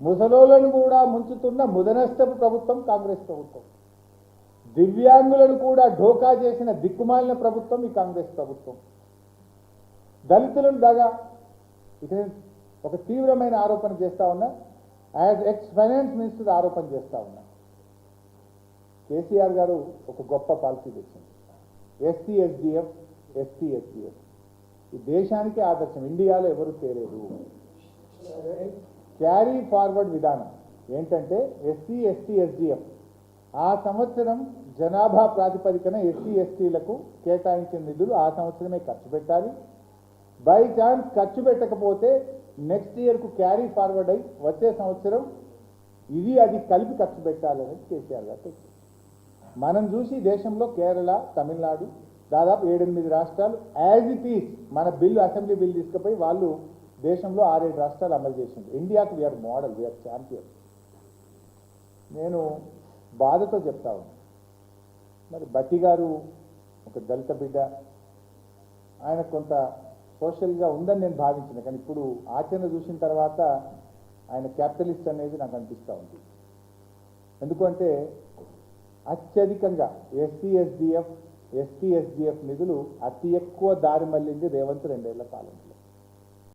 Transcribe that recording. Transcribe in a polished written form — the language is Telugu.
ముసలోళ్లను కూడా ముంచుతున్న ముదనష్టపు ప్రభుత్వం కాంగ్రెస్ ప్రభుత్వం. దివ్యాంగులను కూడా ఢోకా చేసిన దిక్కుమాలిన ప్రభుత్వం ఈ కాంగ్రెస్ ప్రభుత్వం. దళితులను దాగా ఇక ఒక తీవ్రమైన ఆరోపణ చేస్తా ఉన్నా, యాజ్ ఎక్స్ ఫైనాన్స్ మినిస్టర్ ఆరోపణ చేస్తా ఉన్నా. కేసీఆర్ గారు ఒక గొప్ప పాలసీ తెచ్చింది, ఎస్సీ/ఎస్డిఎఫ్, ఎస్టీ/ఎస్డిఎఫ్. ఈ దేశానికి ఆదర్శం, ఇండియాలో ఎవరు తేలేదు. క్యారీ ఫార్వర్డ్ విధానం ఏంటంటే ఎస్సీ/ఎస్టీ/ఎస్డిఎఫ్ ఆ సంవత్సరం జనాభా ప్రాతిపదికన ఎస్సీ/ఎస్టీలకు కేటాయించిన నిధులు ఆ సంవత్సరమే ఖర్చు పెట్టాలి. బై ఛాన్స్ ఖర్చు పెట్టకపోతే నెక్స్ట్ ఇయర్కు క్యారీ ఫార్వర్డ్ అయి వచ్చే సంవత్సరం ఇది అది కలిపి ఖర్చు పెట్టాలని కేసీఆర్ గారు తెచ్చారు. మనం చూసి దేశంలో కేరళ, తమిళనాడు దాదాపు 7-8 రాష్ట్రాలు యాజ్ ఇట్ ఈస్ మన బిల్లు, అసెంబ్లీ బిల్లు తీసుకుపోయి వాళ్ళు దేశంలో 6-7 రాష్ట్రాలు అమలు చేసింది. ఇండియాకు వీఆర్ మోడల్, వీఆర్ ఛాంపియన్. నేను బాధతో చెప్తా ఉన్నాను, మరి బట్టి గారు ఒక దళిత బిడ్డ, ఆయన కొంత సోషల్గా ఉందని నేను భావించిన, కానీ ఇప్పుడు ఆచరణ చూసిన తర్వాత ఆయన క్యాపిటలిస్ట్ అనేది నాకు అనిపిస్తూ ఉంది. ఎందుకంటే అత్యధికంగా ఎస్సీ/ఎస్డిఎఫ్, ఎస్టీ/ఎస్డిఎఫ్ నిధులు అతి ఎక్కువ దారి మళ్ళింది రేవంత్ 2 ఏళ్ల కాలంలో.